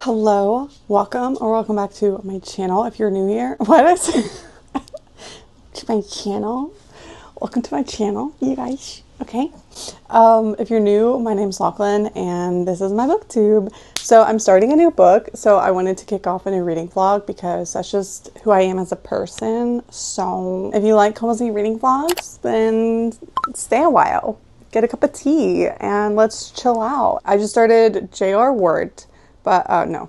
Hello, welcome back to my channel. If you're new here, what is to my channel? Welcome to my channel, you guys. Okay. If you're new, my name's Lachlan, and this is my booktube. So I'm starting a new book. So I wanted to kick off a new reading vlog because that's just who I am as a person. So if you like cozy reading vlogs, then stay a while. Get a cup of tea and let's chill out. I just started J.R. Ward, but no.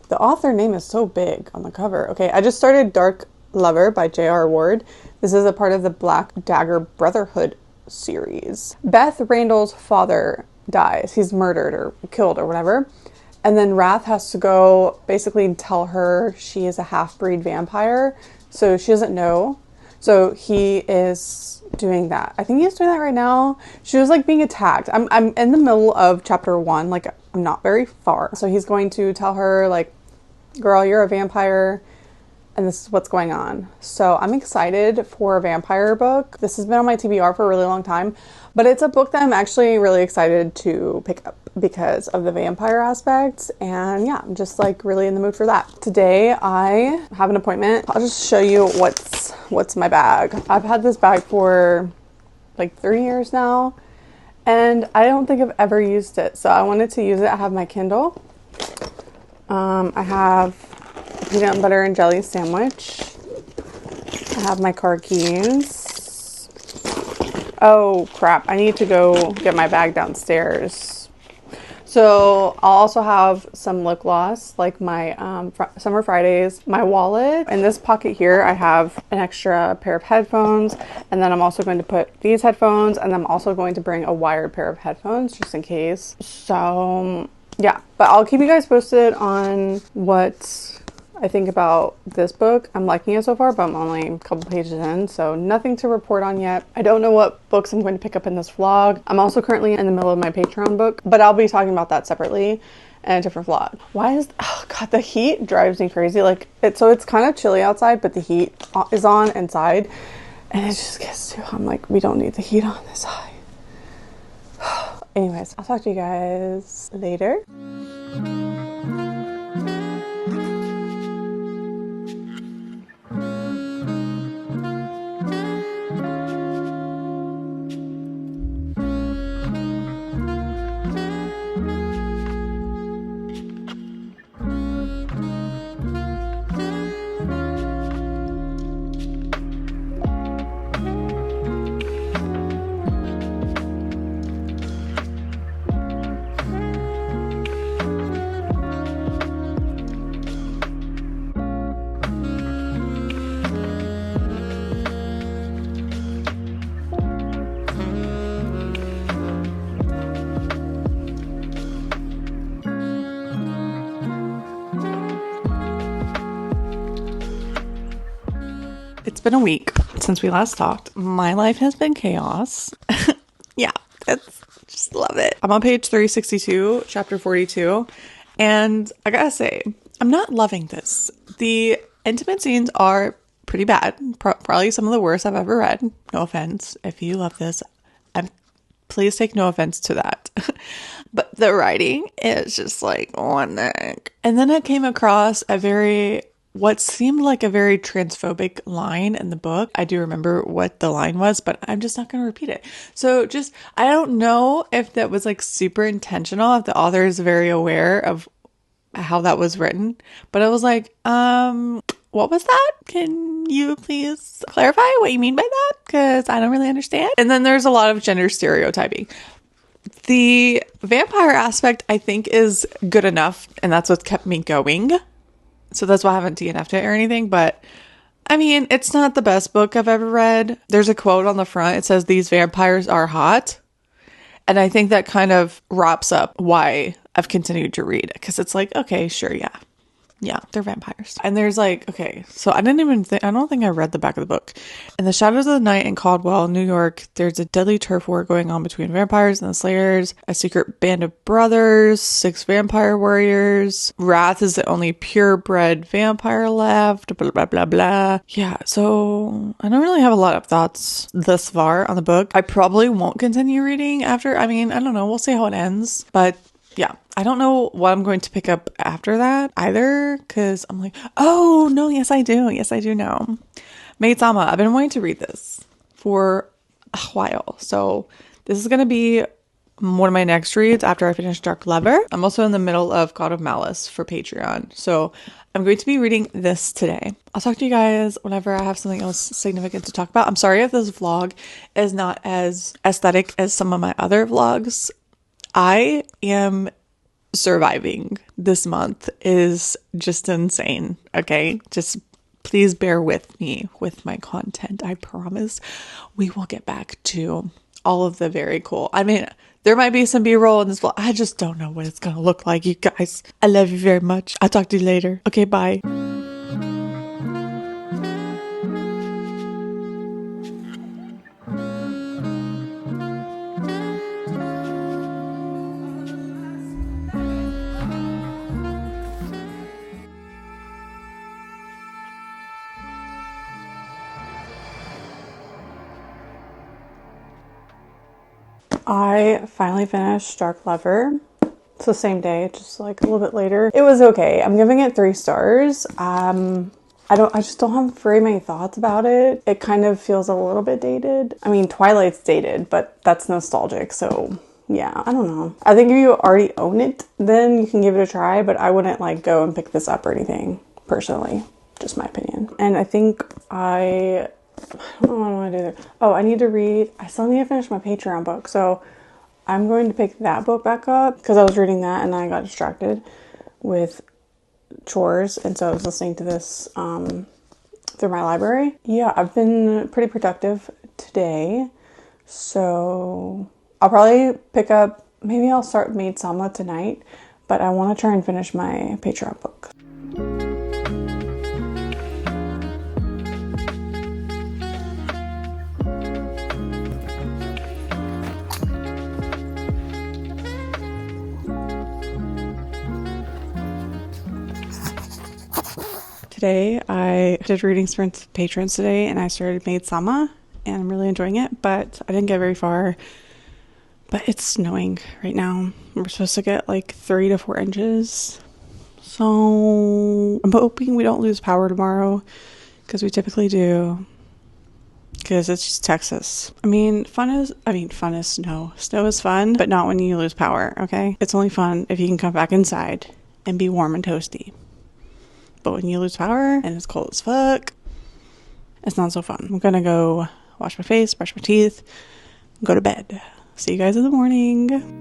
The author name is so big on the cover. Okay, I just started Dark Lover by J.R. Ward. This is a part of the Black Dagger Brotherhood series. Beth Randall's father dies. He's murdered or killed or whatever. And then Wrath has to go basically tell her she is a half-breed vampire. So she doesn't know. So he is doing that. I think he's doing that right now. She was like being attacked. I'm in the middle of chapter 1. Like, I'm not very far. So he's going to tell her, like, girl, you're a vampire and this is what's going on. So I'm excited for a vampire book. This has been on my TBR for a really long time, but it's a book that I'm actually really excited to pick up because of the vampire aspects. And yeah, I'm just like really in the mood for that. Today I have an appointment. I'll just show you what's in my bag. I've had this bag for like 3 years now, and I don't think I've ever used it. So I wanted to use it. I have my Kindle. I have a peanut and butter and jelly sandwich. I have my car keys. Oh crap, I need to go get my bag downstairs. So I'll also have some lip gloss, like my Summer Fridays, my wallet. In this pocket here, I have an extra pair of headphones, and then I'm also going to put these headphones, and I'm also going to bring a wired pair of headphones just in case. So yeah, but I'll keep you guys posted on what I think about this book. I'm liking it so far, but I'm only a couple pages in, so nothing to report on yet. I don't know what books I'm going to pick up in this vlog. I'm also currently in the middle of my Patreon book, but I'll be talking about that separately in a different vlog. Oh god, the heat drives me crazy. Like, it's kind of chilly outside, but the heat is on inside, and it just gets too, I'm like, we don't need the heat on this high. Anyways, I'll talk to you guys later. It's been a week since we last talked. My life has been chaos. Yeah, just love it. I'm on page 362, chapter 42, and I gotta say, I'm not loving this. The intimate scenes are pretty bad. Probably some of the worst I've ever read. No offense. If you love this, please take no offense to that. But the writing is just like, what the heck? And then I came across what seemed like a very transphobic line in the book. I do remember what the line was, but I'm just not going to repeat it. So I don't know if that was like super intentional, if the author is very aware of how that was written, but I was like, what was that? Can you please clarify what you mean by that? Because I don't really understand. And then there's a lot of gender stereotyping. The vampire aspect, I think, is good enough, and that's what's kept me going. So that's why I haven't DNF'd it or anything. But I mean, it's not the best book I've ever read. There's a quote on the front. It says, "These vampires are hot." And I think that kind of wraps up why I've continued to read. Because it's like, okay, sure, yeah. Yeah, they're vampires. And there's like, okay, so I don't think I read the back of the book. In the shadows of the night in Caldwell, New York, there's a deadly turf war going on between vampires and the Slayers, a secret band of brothers, 6 vampire warriors. Wrath is the only purebred vampire left, blah, blah, blah, blah. Yeah, so I don't really have a lot of thoughts thus far on the book. I probably won't continue reading after. I mean, I don't know. We'll see how it ends. But yeah, I don't know what I'm going to pick up after that either, because I'm like, oh no, yes I do know. Maid Sama. I've been wanting to read this for a while, so this is going to be one of my next reads after I finish Dark Lover. I'm also in the middle of God of Malice for Patreon, so I'm going to be reading this today. I'll talk to you guys whenever I have something else significant to talk about. I'm sorry if this vlog is not as aesthetic as some of my other vlogs. I am surviving. This month is just insane. Okay, just please bear with me with my content. I promise we will get back to all of the very cool. I mean, there might be some B-roll in this vlog. I just don't know what it's gonna look like, you guys. I love you very much. I'll talk to you later. Okay, bye. I finally finished Dark Lover. It's the same day, just like a little bit later. It was okay. I'm giving it 3 stars. I just don't have very many thoughts about it. It kind of feels a little bit dated. I mean, Twilight's dated, but that's nostalgic, so yeah, I don't know. I think if you already own it, then you can give it a try, but I wouldn't like go and pick this up or anything, personally. Just my opinion. And I think I don't know what I want to do there. Oh, I need to read. I still need to finish my Patreon book. So I'm going to pick that book back up because I was reading that and I got distracted with chores. And so I was listening to this through my library. Yeah, I've been pretty productive today. So I'll probably pick up, maybe I'll start Maid Sama tonight, but I want to try and finish my Patreon book. Today I did readings for patrons today and I started Maid Sama and I'm really enjoying it, but I didn't get very far. But it's snowing right now. We're supposed to get like 3 to 4 inches. So I'm hoping we don't lose power tomorrow because we typically do. Because it's just Texas. Fun is snow. Snow is fun, but not when you lose power, okay? It's only fun if you can come back inside and be warm and toasty. But when you lose power and it's cold as fuck, it's not so fun. I'm gonna go wash my face, brush my teeth, and go to bed. See you guys in the morning.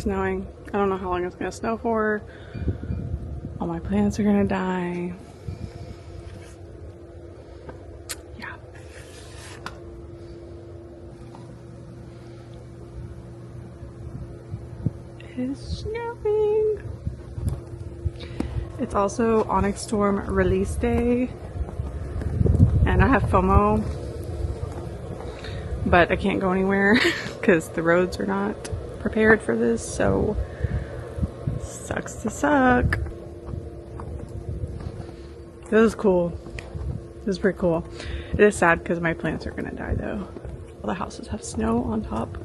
snowing. I don't know how long it's gonna snow for. All my plants are gonna die. Yeah. It's snowing. It's also Onyx Storm release day. And I have FOMO. But I can't go anywhere because the roads are not prepared for this, so sucks to suck. This is cool. This is pretty cool. It is sad because my plants are gonna die though. All the houses have snow on top.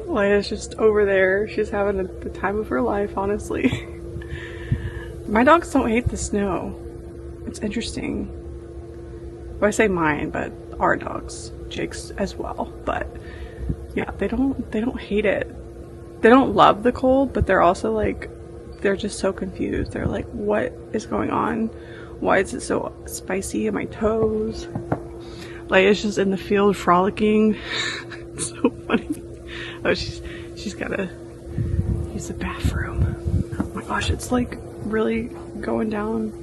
Leia's just over there. She's having the time of her life, honestly. My dogs don't hate the snow. It's interesting. Well, I say mine, but our dogs, Jake's as well. But yeah, they don't hate it. They don't love the cold, but they're also like, they're just so confused. They're like, what is going on? Why is it so spicy in my toes? Leia's just in the field frolicking. It's so funny. Oh, she's gotta use the bathroom. Oh my gosh, it's like really going down.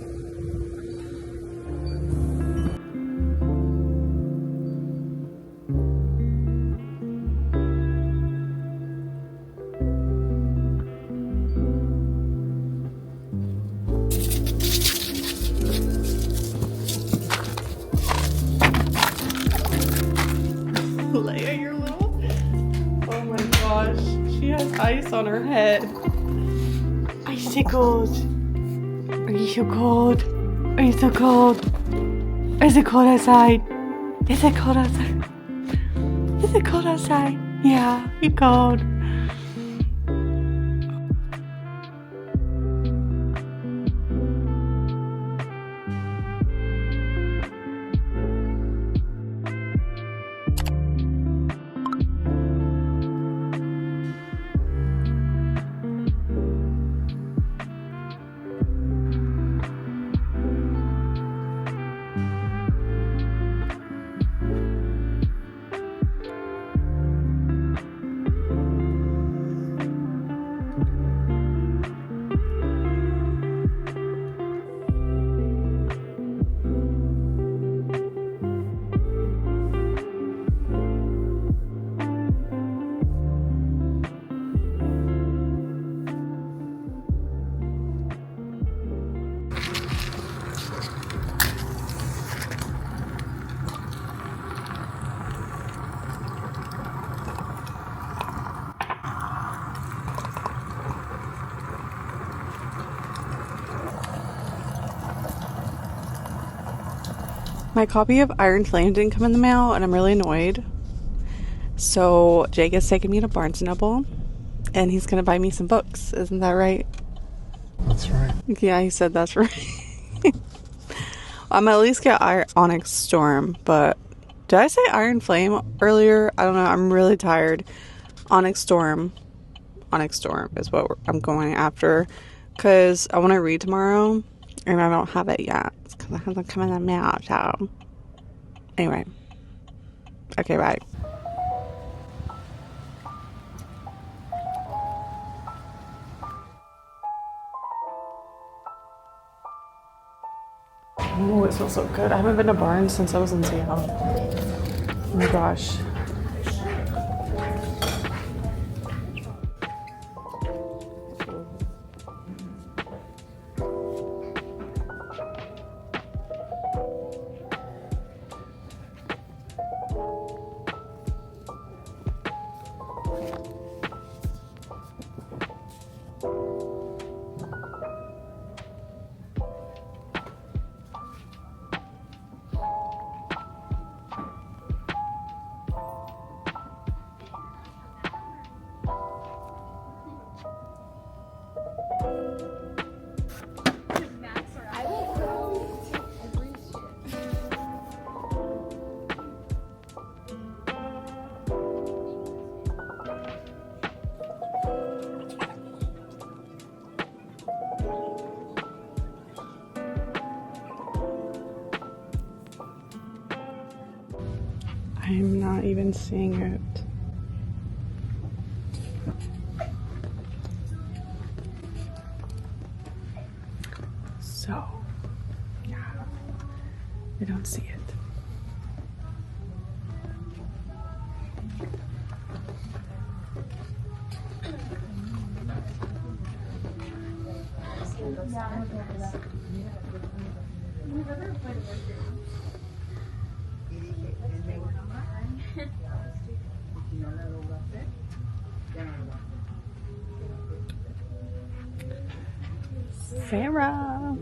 Leia, you're little. Oh my gosh, she has ice on her head. Icicles. Are you so cold? Are you so cold? Is it cold outside? Is it cold outside? Is it cold outside? Yeah, you're cold. My copy of Iron Flame didn't come in the mail, and I'm really annoyed. So Jake is taking me to Barnes & Noble, and he's going to buy me some books. Isn't that right? That's right. Yeah, he said that's right. I'm at least get Onyx Storm, but did I say Iron Flame earlier? I don't know. I'm really tired. Onyx Storm is what I'm going after, because I want to read tomorrow, and I don't have it yet. It's because it hasn't come in the mail, so anyway. Okay, bye. Oh, it smells so good. I haven't been to Barnes since I was in Seattle. Oh my gosh. I'm not even seeing it. So, yeah, I don't see it. Sarah.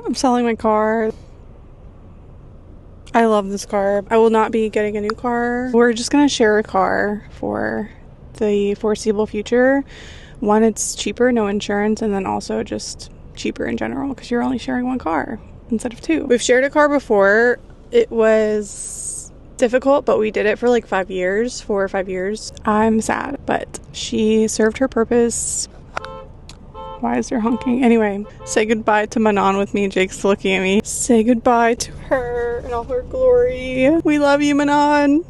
I'm selling my car. I love this car. I will not be getting a new car. We're just gonna share a car for the foreseeable future. One, it's cheaper, no insurance, and then also just cheaper in general because you're only sharing one car instead of two. We've shared a car before. It was difficult, but we did it for like 4 or 5 years. I'm sad, but she served her purpose. Why is there honking? Anyway, say goodbye to Manon with me. Jake's looking at me. Say goodbye to her in all her glory. We love you, Manon.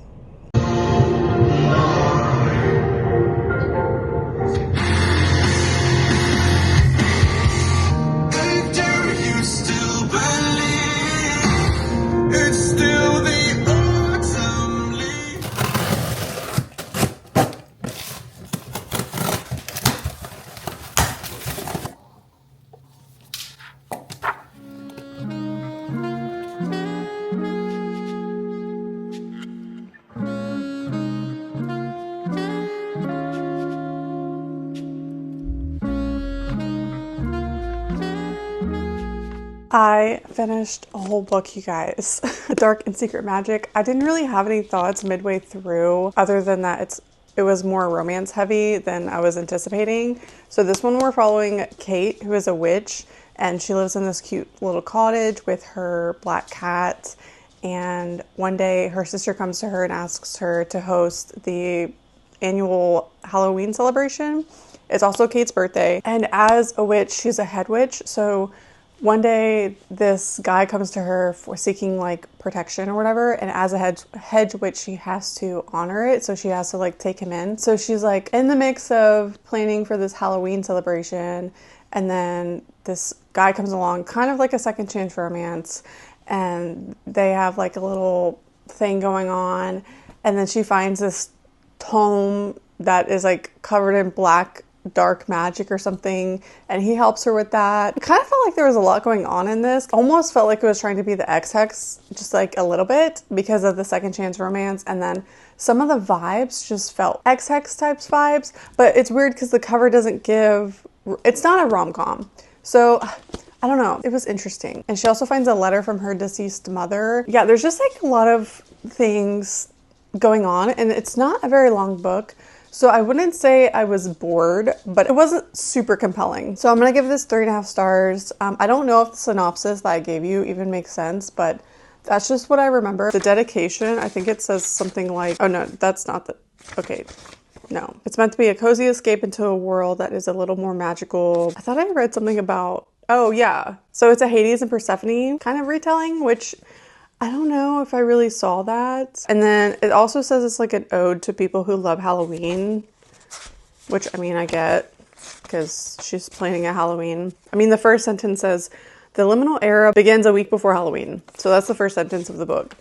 I finished a whole book, you guys. Dark and Secret Magic. I didn't really have any thoughts midway through other than that it was more romance heavy than I was anticipating. So this one we're following Kate, who is a witch, and she lives in this cute little cottage with her black cat. And one day her sister comes to her and asks her to host the annual Halloween celebration. It's also Kate's birthday. And as a witch, she's a head witch. So one day this guy comes to her for seeking like protection or whatever, and as a hedge witch she has to honor it, so she has to like take him in. So she's like in the mix of planning for this Halloween celebration, and then this guy comes along, kind of like a second chance romance, and they have like a little thing going on, and then she finds this tome that is like covered in black dark magic or something, and he helps her with that. It kind of felt like there was a lot going on in this. Almost felt like it was trying to be the X-Hex, just like a little bit, because of the second chance romance, and then some of the vibes just felt X-Hex types vibes, but it's weird because the cover doesn't give, it's not a rom-com. So I don't know, it was interesting. And she also finds a letter from her deceased mother. Yeah, there's just like a lot of things going on, and it's not a very long book. So I wouldn't say I was bored, but it wasn't super compelling. So I'm gonna give this 3.5 stars. I don't know if the synopsis that I gave you even makes sense, but that's just what I remember. The dedication, I think it says something like, oh no, that's not the, okay, no. It's meant to be a cozy escape into a world that is a little more magical. I thought I read something about, oh yeah. So it's a Hades and Persephone kind of retelling, which I don't know if I really saw that. And then it also says it's like an ode to people who love Halloween, which I mean, I get, because she's planning a Halloween. I mean, the first sentence says, the liminal era begins a week before Halloween. So that's the first sentence of the book.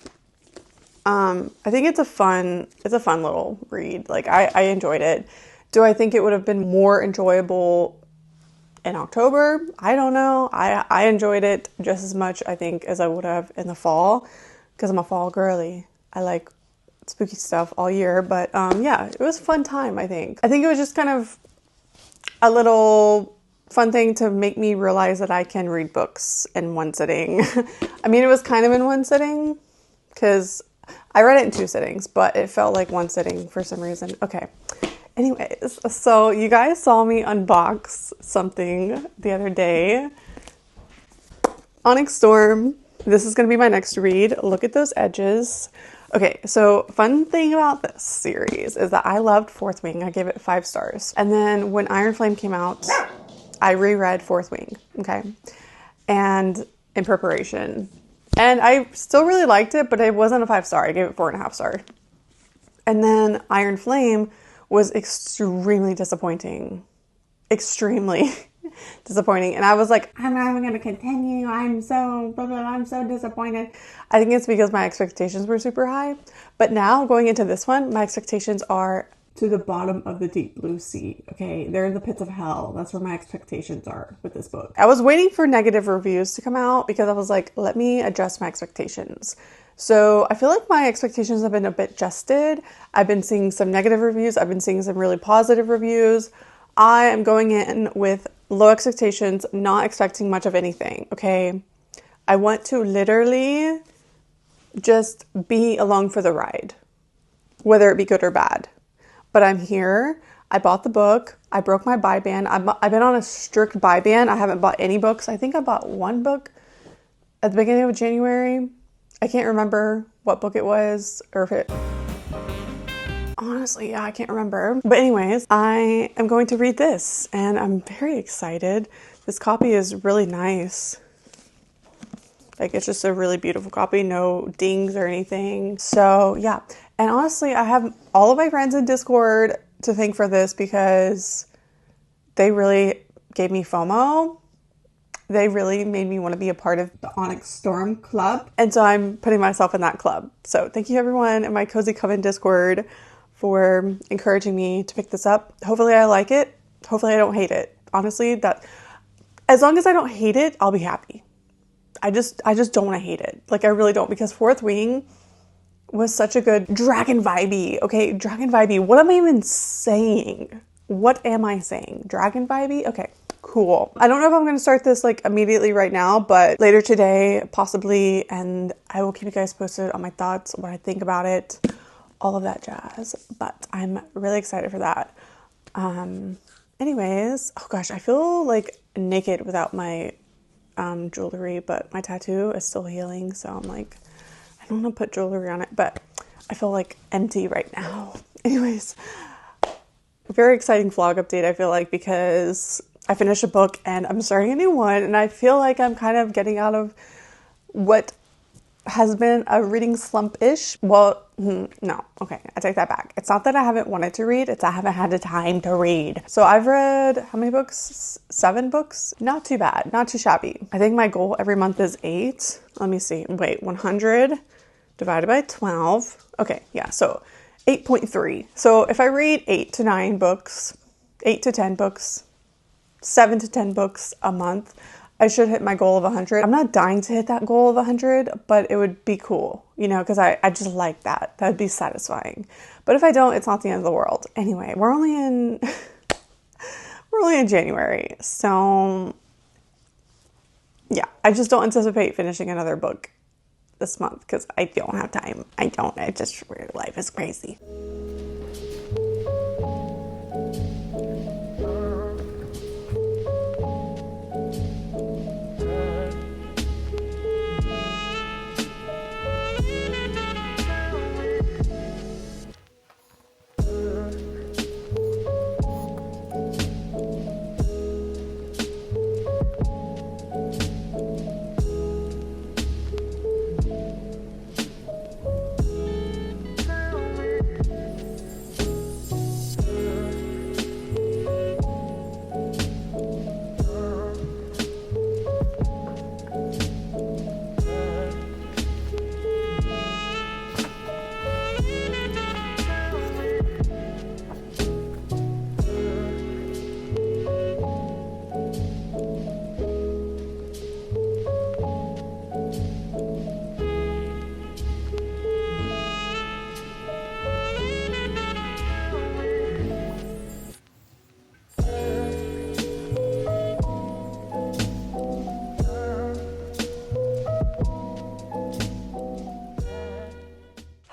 I think it's a fun little read. Like I enjoyed it. Do I think it would have been more enjoyable in October? I don't know. I enjoyed it just as much, I think, as I would have in the fall, because I'm a fall girly. I like spooky stuff all year, but yeah, it was a fun time, I think. I think it was just kind of a little fun thing to make me realize that I can read books in one sitting. I mean, it was kind of in one sitting because I read it in 2 sittings, but it felt like one sitting for some reason. Okay. Anyways, so you guys saw me unbox something the other day. Onyx Storm. This is going to be my next read. Look at those edges. Okay, so fun thing about this series is that I loved Fourth Wing. I gave it 5 stars. And then when Iron Flame came out, I reread Fourth Wing, okay? And in preparation. And I still really liked it, but it wasn't a 5-star. I gave it 4.5 stars. And then Iron Flame was extremely disappointing. Extremely disappointing. And I was like, I'm not even going to continue. I'm so disappointed. I think it's because my expectations were super high. But now going into this one, my expectations are to the bottom of the deep blue sea. Okay, they're in the pits of hell. That's where my expectations are with this book. I was waiting for negative reviews to come out because I was like, let me adjust my expectations. So I feel like my expectations have been a bit adjusted. I've been seeing some negative reviews. I've been seeing some really positive reviews. I am going in with low expectations, not expecting much of anything, okay? I want to literally just be along for the ride, whether it be good or bad. But I'm here. I bought the book. I broke my buy ban. I've been on a strict buy ban. I haven't bought any books. I think I bought 1 book at the beginning of January. I can't remember what book it was, or if it... Honestly, yeah, I can't remember. But anyways, I am going to read this, and I'm very excited. This copy is really nice. Like, it's just a really beautiful copy. No dings or anything. So, yeah. And honestly, I have all of my friends in Discord to thank for this because they really gave me FOMO. They really made me want to be a part of the Onyx Storm Club. And so I'm putting myself in that club. So thank you everyone in my Cozy Coven Discord for encouraging me to pick this up. Hopefully I like it. Hopefully I don't hate it. Honestly, that as long as I don't hate it, I'll be happy. I just don't want to hate it. Like, I really don't, because Fourth Wing was such a good dragon vibey. Okay, dragon vibey. What am I even saying? What am I saying? Dragon vibey? Okay, cool. I don't know if I'm going to start this like immediately right now, but later today, possibly, and I will keep you guys posted on my thoughts, what I think about it, all of that jazz. But I'm really excited for that. Anyways, oh gosh, I feel like naked without my jewelry, but my tattoo is still healing, so I'm like, I don't want to put jewelry on it, but I feel like empty right now. Anyways, very exciting vlog update, I feel like, because I finished a book and I'm starting a new one, and I feel like I'm kind of getting out of what has been a reading slump-ish. Well, no, okay, I take that back. It's not that I haven't wanted to read, it's I haven't had the time to read. So I've read, how many books? 7 books? Not too bad, not too shabby. I think my goal every month is 8. Let me see, wait, 100 divided by 12. Okay, yeah, so 8.3. So if I read 8 to 9 books 8 to 10 books, 7 to 10 books a month. I should hit my goal of 100. I'm not dying to hit that goal of 100, but it would be cool, you know, because I just like that. That would be satisfying. But if I don't, it's not the end of the world. Anyway, we're only in January. So yeah, I just don't anticipate finishing another book this month because I don't have time. I just, life is crazy.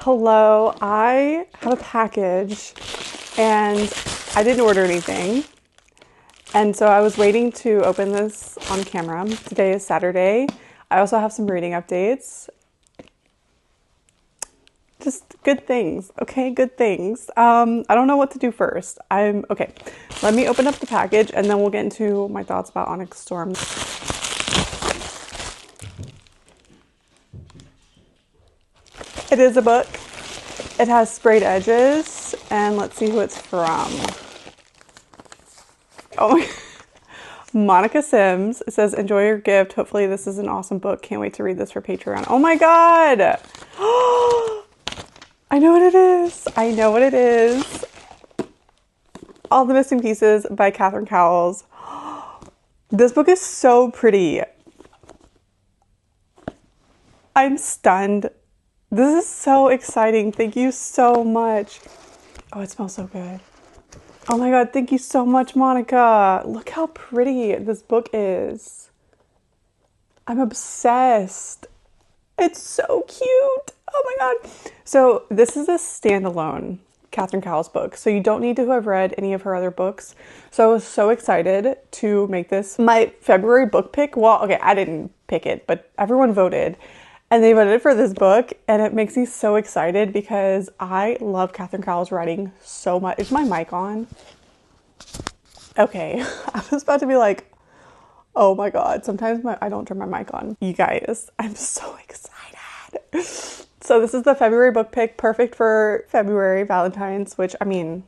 Hello, I have a package and I didn't order anything. And so I was waiting to open this on camera. Today is Saturday. I also have some reading updates. Just good things, okay? Good things. I don't know what to do first. Okay. Let me open up the package and then we'll get into my thoughts about Onyx Storm. It is a book. It has sprayed edges, and let's see who it's from. Oh, Monica Sims. It says, enjoy your gift. Hopefully this is an awesome book. Can't wait to read this for Patreon. Oh my God. I know what it is. I know what it is. All the Missing Pieces by Catherine Cowles. This book is so pretty. I'm stunned. This is so exciting. Thank you so much. Oh, it smells so good. Oh my God, thank you so much, Monica. Look how pretty this book is. I'm obsessed. It's so cute. Oh my God. So this is a standalone Catherine Cowles book. So you don't need to have read any of her other books. So I was so excited to make this my February book pick. Well, okay, I didn't pick it, but everyone voted. And they voted for this book, and it makes me so excited because I love Catherine Cowles' writing so much. Is my mic on? Okay, I was about to be like, oh my God, sometimes I don't turn my mic on. You guys, I'm so excited. So this is the February book pick, perfect for February Valentine's, which, I mean,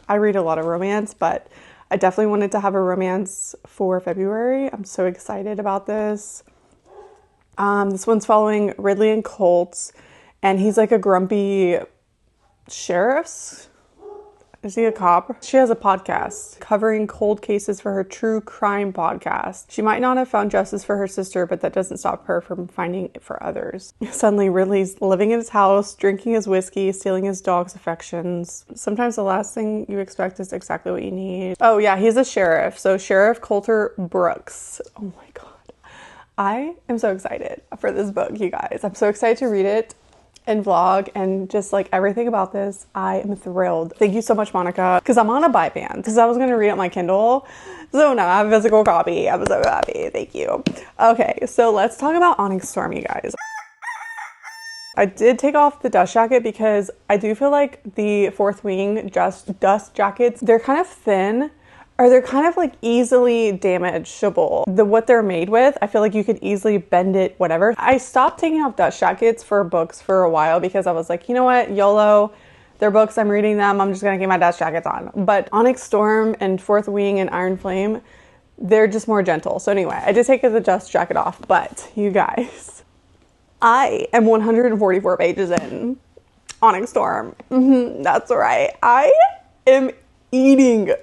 I read a lot of romance, but I definitely wanted to have a romance for February. I'm so excited about this. This one's following Ridley and Colt, and he's like a grumpy sheriff. Is he a cop? She has a podcast covering cold cases for her true crime podcast. She might not have found justice for her sister, but that doesn't stop her from finding it for others. Suddenly, Ridley's living in his house, drinking his whiskey, stealing his dog's affections. Sometimes the last thing you expect is exactly what you need. Oh yeah, he's a sheriff. So Sheriff Coulter Brooks. Oh my God. I am so excited for this book, you guys. I'm so excited to read it and vlog and just like everything about this. I am thrilled. Thank you so much, Monica, because I'm on a buy ban because I was going to read it on my Kindle. So now I have a physical copy. I'm so happy. Thank you. Okay, so let's talk about Onyx Storm, you guys. I did take off the dust jacket because I do feel like the Fourth Wing dust jackets, they're kind of thin. Or they're kind of like easily damageable. What they're made with, I feel like you could easily bend it, whatever. I stopped taking off dust jackets for books for a while because I was like, you know what, YOLO, they're books, I'm reading them, I'm just gonna keep my dust jackets on. But Onyx Storm and Fourth Wing and Iron Flame, they're just more gentle. So anyway, I did take the dust jacket off, but you guys, I am 144 pages in Onyx Storm. That's right, I am eating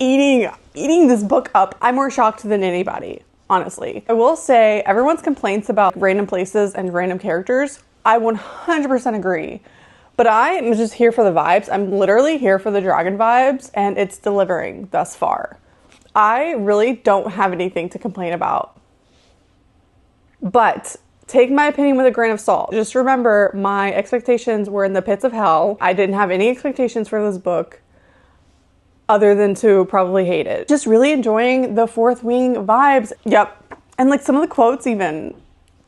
eating this book up. I'm more shocked than anybody, honestly. I will say everyone's complaints about random places and random characters, I 100% agree. But I am just here for the vibes. I'm literally here for the dragon vibes, and it's delivering thus far. I really don't have anything to complain about. But take my opinion with a grain of salt. Just remember, my expectations were in the pits of hell. I didn't have any expectations for this book other than to probably hate it. Just really enjoying the Fourth Wing vibes. Yep. And like some of the quotes even.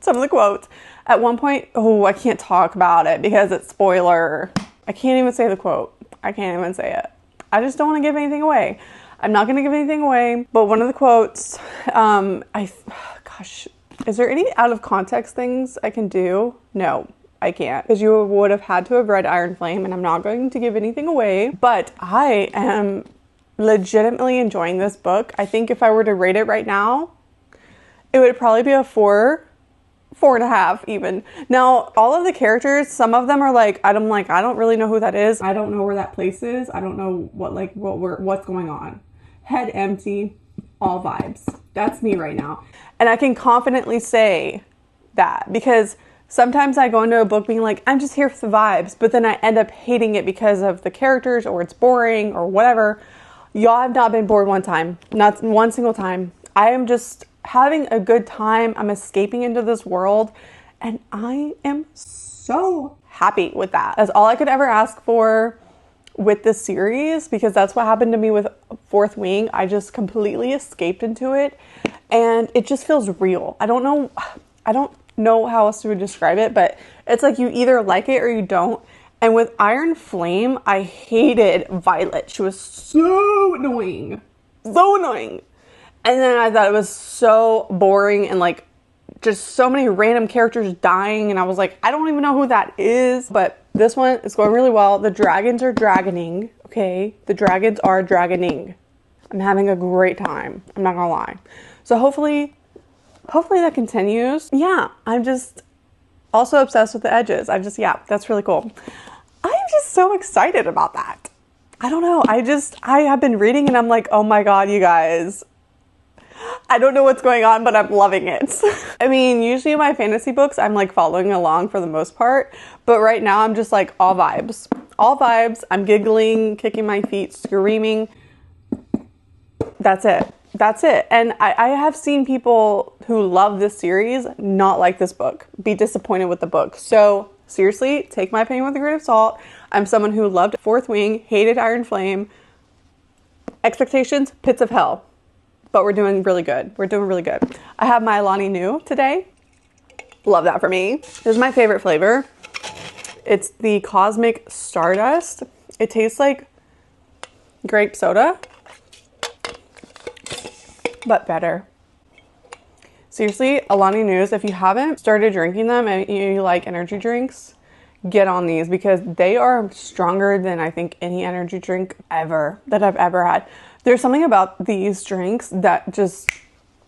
Some of the quotes. At one point, oh, I can't talk about it because it's spoiler. I can't even say the quote. I can't even say it. I just don't want to give anything away. I'm not going to give anything away. But one of the quotes, gosh, is there any out of context things I can do? No, I can't. Because you would have had to have read Iron Flame, and I'm not going to give anything away. But I am legitimately enjoying this book. I think if I were to rate it right now, it would probably be a 4.5 even. Now, all of the characters, some of them are like, I don't really know who that is. I don't know where that place is. I don't know what's going on. Head empty, all vibes. That's me right now. And I can confidently say that because sometimes I go into a book being like, I'm just here for the vibes, but then I end up hating it because of the characters or it's boring or whatever. Y'all have not been bored one time. Not one single time. I am just having a good time. I'm escaping into this world and I am so happy with that. That's all I could ever ask for with this series, because that's what happened to me with Fourth Wing. I just completely escaped into it and it just feels real. I don't know how else to describe it, but it's like you either like it or you don't. And with Iron Flame, I hated Violet. She was so annoying. So annoying. And then I thought it was so boring and like just so many random characters dying. And I was like, I don't even know who that is. But this one is going really well. The dragons are dragoning. Okay. The dragons are dragoning. I'm having a great time. I'm not gonna lie. So hopefully that continues. Yeah. I'm just also obsessed with the edges. Yeah, that's really cool. I'm just so excited about that. I don't know. I have been reading and I'm like, oh my God, you guys. I don't know what's going on, but I'm loving it. I mean, usually in my fantasy books, I'm like following along for the most part. But right now I'm just like all vibes. All vibes. I'm giggling, kicking my feet, screaming. That's it. That's it. And I have seen people who love this series not like this book, be disappointed with the book. So seriously, take my opinion with a grain of salt. I'm someone who loved Fourth Wing, hated Iron Flame. Expectations, pits of hell. But we're doing really good. We're doing really good. I have my Alani Nu today. Love that for me. This is my favorite flavor. It's the Cosmic Stardust. It tastes like grape soda, but better. Seriously, Alani Nus, if you haven't started drinking them and you like energy drinks, get on these because they are stronger than I think any energy drink ever that I've ever had. There's something about these drinks that just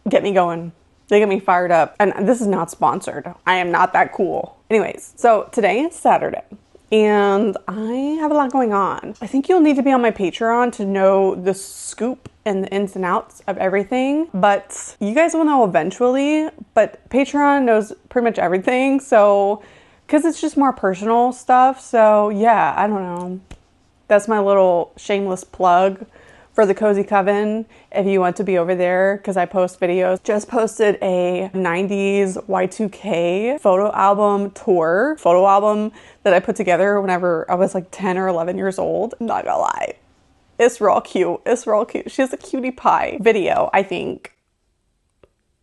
get me going. They get me fired up. And this is not sponsored. I am not that cool. Anyways, so today is Saturday and I have a lot going on. I think you'll need to be on my Patreon to know the scoop and the ins and outs of everything. But you guys will know eventually. But Patreon knows pretty much everything. So, because it's just more personal stuff. So yeah, I don't know. That's my little shameless plug for the Cozy Coven, if you want to be over there, because I post videos. Just posted a 90s Y2K photo album tour. Photo album that I put together whenever I was like 10 or 11 years old. I'm not gonna lie. It's real cute. It's real cute. She has a cutie pie video, I think.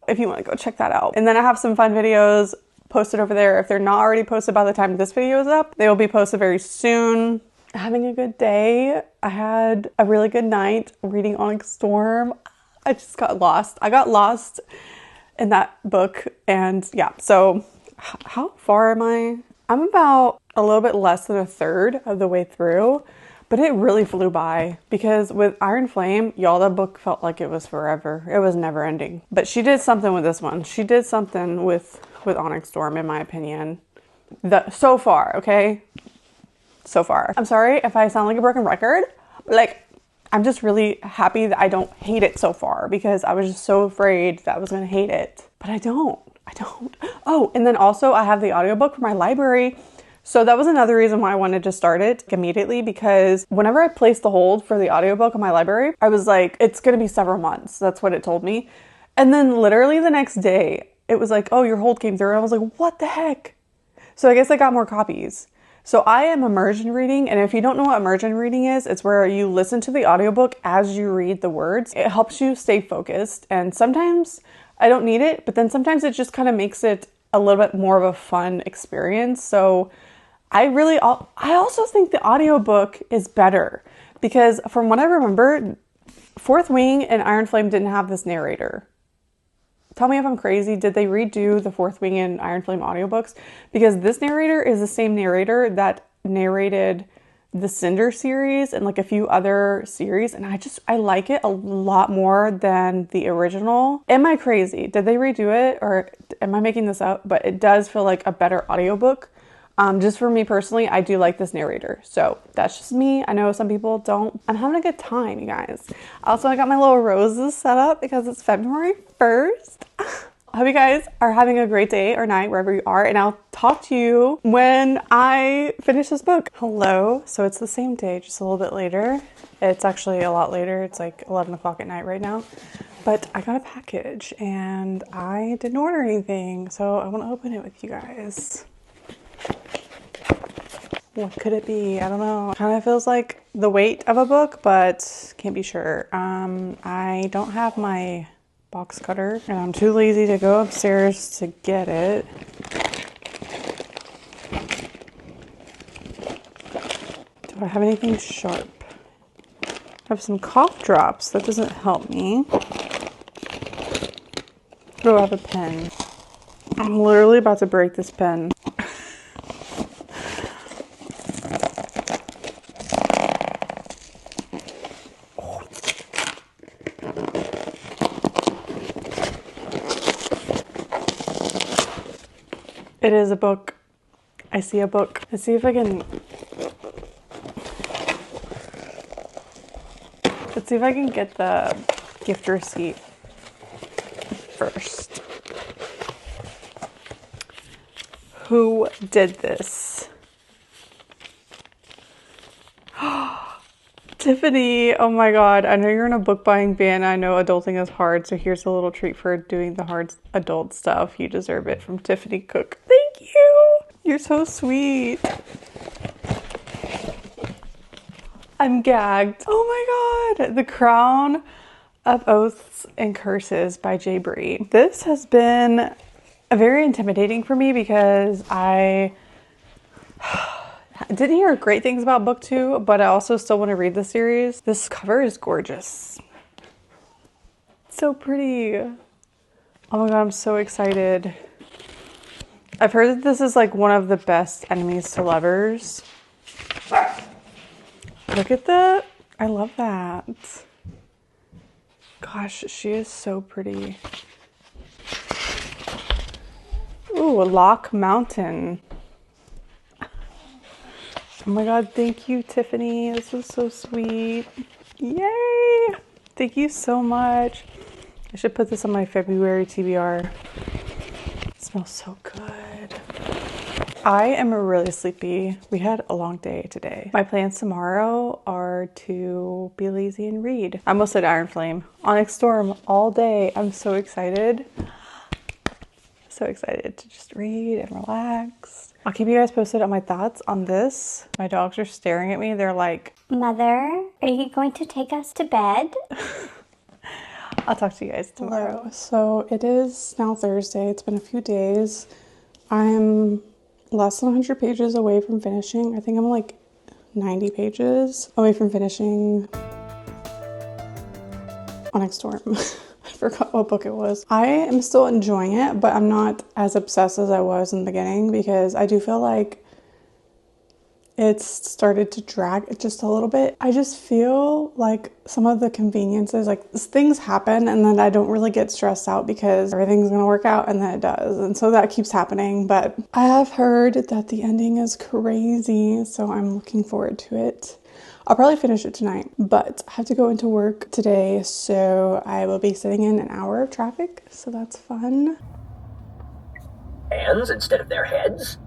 If you want to go check that out. And then I have some fun videos posted over there. If they're not already posted by the time this video is up, they will be posted very soon. Having a good day. I had a really good night reading Onyx Storm. I just got lost. I got lost in that book. And yeah, so how far am I? I'm about a little bit less than a third of the way through, but it really flew by because with Iron Flame, y'all, that book felt like it was forever. It was never ending. But she did something with this one. She did something with Onyx Storm, in my opinion. So far, okay? So far. I'm sorry if I sound like a broken record. Like, I'm just really happy that I don't hate it so far, because I was just so afraid that I was gonna hate it. But I don't. Oh, and then also I have the audiobook for my library. So that was another reason why I wanted to start it immediately, because whenever I placed the hold for the audiobook on my library, I was like, it's gonna be several months. That's what it told me. And then literally the next day, it was like, oh, your hold came through. And I was like, what the heck? So I guess I got more copies. So I am immersion reading. And if you don't know what immersion reading is, it's where you listen to the audiobook as you read the words. It helps you stay focused. And sometimes I don't need it, but then sometimes it just kind of makes it a little bit more of a fun experience. So I also think the audiobook is better, because from what I remember, Fourth Wing and Iron Flame didn't have this narrator. Tell me if I'm crazy. Did they redo the Fourth Wing and Iron Flame audiobooks? Because this narrator is the same narrator that narrated the Cinder series and like a few other series. And I like it a lot more than the original. Am I crazy? Did they redo it, or am I making this up? But it does feel like a better audiobook. Just for me personally, I do like this narrator. So that's just me. I know some people don't. I'm having a good time, you guys. Also, I got my little roses set up because it's February 1st. I hope you guys are having a great day or night wherever you are, and I'll talk to you when I finish this book. Hello. So it's the same day, just a little bit later. It's actually a lot later. It's like 11 o'clock at night right now. But I got a package and I didn't order anything, so I want to open it with you guys. What could it be? I don't know. Kind of feels like the weight of a book, but can't be sure. I don't have my box cutter and I'm too lazy to go upstairs to get it. Do I have anything sharp? I have some cough drops. That doesn't help me. Oh, I have a pen. I'm literally about to break this pen. It is a book. I see a book. Let's see if I can... Let's see if I can get the gift receipt first. Who did this? Tiffany, oh my god, I know you're in a book buying ban. I know adulting is hard, so here's a little treat for doing the hard adult stuff. You deserve it, from Tiffany Cook. Thank you! You're so sweet. I'm gagged. Oh my god! The Crown of Oaths and Curses by J. Bree. This has been very intimidating for me because I didn't hear great things about book 2, but I also still want to read the series. This cover is gorgeous. It's so pretty. Oh my god, I'm so excited. I've heard that this is like one of the best enemies to lovers. Look at that. I love that. Gosh, she is so pretty. Ooh, Lock Mountain. Oh my god, thank you, Tiffany. This was so sweet. Yay! Thank you so much. I should put this on my February TBR. It smells so good. I am really sleepy. We had a long day today. My plans tomorrow are to be lazy and read. I almost said Iron Flame. Onyx Storm all day. I'm so excited. So excited to just read and relax. I'll keep you guys posted on my thoughts on this. My dogs are staring at me. They're like, Mother, are you going to take us to bed? I'll talk to you guys tomorrow. Hello. So it is now Thursday. It's been a few days. I'm less than 100 pages away from finishing. I think I'm like 90 pages away from finishing Onyx Storm. I forgot what book it was. I am still enjoying it, but I'm not as obsessed as I was in the beginning because I do feel like it's started to drag just a little bit. I just feel like some of the conveniences, like things happen and then I don't really get stressed out because everything's gonna work out, and then it does. And so that keeps happening. But I have heard that the ending is crazy, so I'm looking forward to it. I'll probably finish it tonight, but I have to go into work today, so I will be sitting in an hour of traffic, so that's fun. Hands instead of their heads?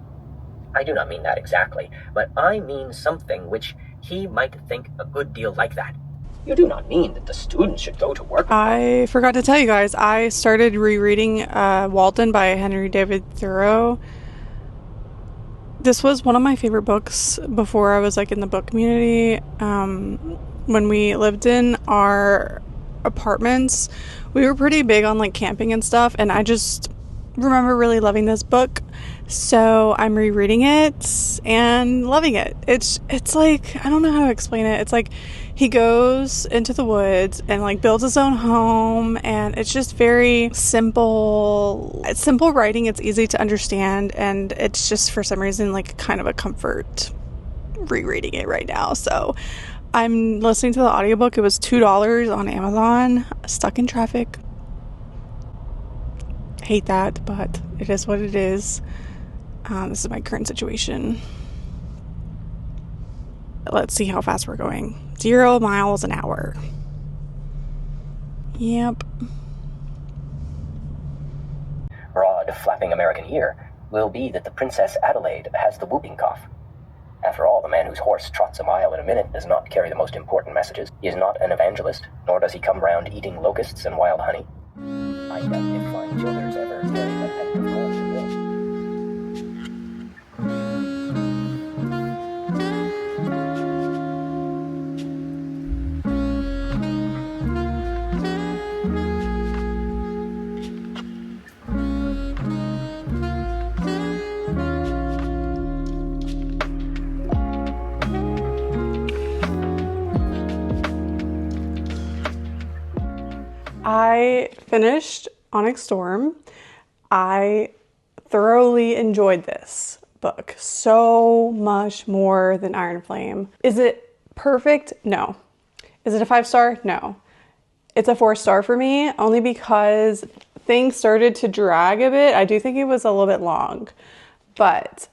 I do not mean that exactly, but I mean something which he might think a good deal like that. You do not mean that the students should go to work. I forgot to tell you guys, I started rereading Walden by Henry David Thoreau. This was one of my favorite books before I was like in the book community. When we lived in our apartments, we were pretty big on like camping and stuff, and I just remember really loving this book. So I'm rereading it and loving it. It's like, I don't know how to explain it. It's like he goes into the woods and like builds his own home, and it's just very simple. It's simple writing. It's easy to understand, and it's just for some reason like kind of a comfort rereading it right now. So I'm listening to the audiobook. It was $2 on Amazon. Stuck in traffic. Hate that, but it is what it is. This is my current situation. Let's see how fast we're going. 0 miles an hour. Yep. Broad, flapping American here will be that the Princess Adelaide has the whooping cough. After all, the man whose horse trots a mile in a minute does not carry the most important messages. He is not an evangelist, nor does he come round eating locusts and wild honey. I doubt if flying childers ever carry that kind of gold. I finished Onyx Storm. I thoroughly enjoyed this book so much more than Iron Flame. Is it perfect? No. Is it a 5-star? No. It's a 4-star for me, only because things started to drag a bit. I do think it was a little bit long, but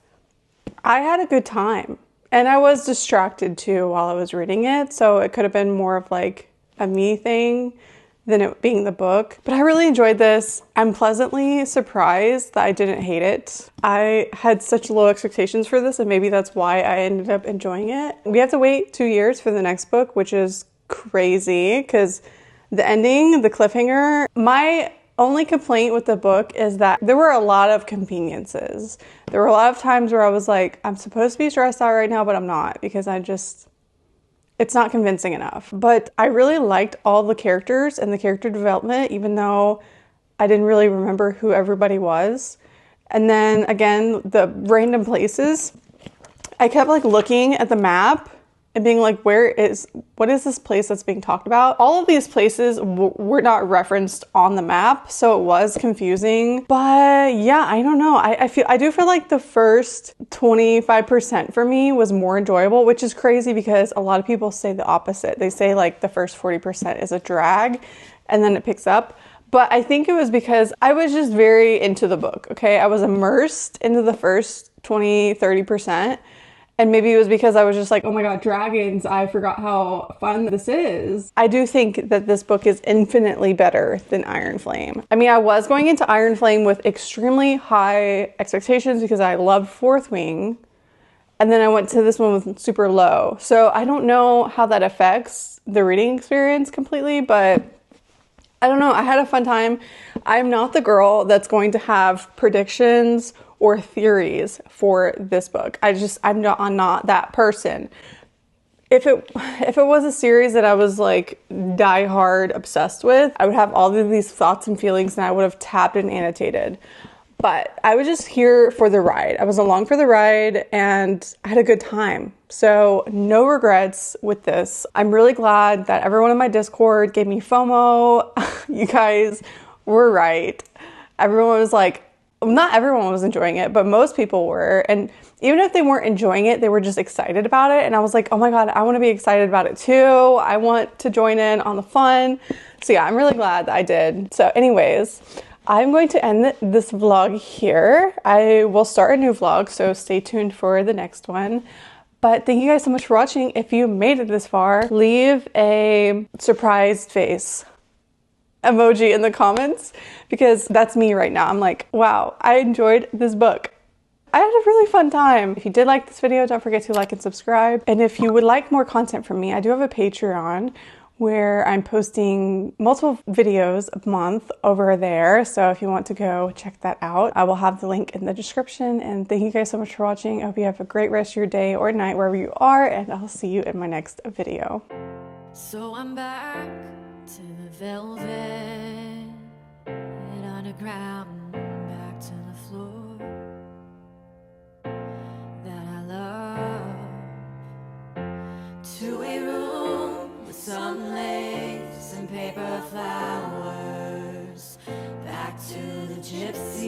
I had a good time, and I was distracted too while I was reading it, so it could have been more of like a me thing than it being the book. But I really enjoyed this. I'm pleasantly surprised that I didn't hate it. I had such low expectations for this, and maybe that's why I ended up enjoying it. We have to wait 2 years for the next book, which is crazy because the ending, the cliffhanger. My only complaint with the book is that there were a lot of conveniences. There were a lot of times where I was like, I'm supposed to be stressed out right now, but I'm not, because it's not convincing enough. But I really liked all the characters and the character development, even though I didn't really remember who everybody was. And then again, the random places. I kept like looking at the map and being like, what is this place that's being talked about? All of these places were not referenced on the map, so it was confusing. But yeah, I don't know. I do feel like the first 25% for me was more enjoyable, which is crazy because a lot of people say the opposite. They say like the first 40% is a drag and then it picks up. But I think it was because I was just very into the book, okay? I was immersed into the first 20-30%. And maybe it was because I was just like, oh my God, dragons, I forgot how fun this is. I do think that this book is infinitely better than Iron Flame. I mean, I was going into Iron Flame with extremely high expectations because I loved Fourth Wing. And then I went to this one with super low. So I don't know how that affects the reading experience completely, but I don't know. I had a fun time. I'm not the girl that's going to have predictions or theories for this book. I'm not that person. If it was a series that I was like die hard obsessed with, I would have all of these thoughts and feelings and I would have tabbed and annotated. But I was just here for the ride. I was along for the ride and I had a good time. So no regrets with this. I'm really glad that everyone in my Discord gave me FOMO. You guys were right. Everyone was like, not everyone was enjoying it, but most people were. And even if they weren't enjoying it, they were just excited about it. And I was like, oh my God, I want to be excited about it too. I want to join in on the fun. So yeah, I'm really glad that I did. So anyways, I'm going to end this vlog here. I will start a new vlog, so stay tuned for the next one. But thank you guys so much for watching. If you made it this far, leave a surprised face emoji in the comments, because that's me right now. I'm like, wow, I enjoyed this book. I had a really fun time. If you did like this video, don't forget to like and subscribe. And if you would like more content from me, I do have a Patreon where I'm posting multiple videos a month over there. So if you want to go check that out, I will have the link in the description. And thank you guys so much for watching. I hope you have a great rest of your day or night wherever you are, and I'll see you in my next video. So I'm back to the velvet and underground, back to the floor that I love, to a room with some lace and paper flowers, back to the gypsy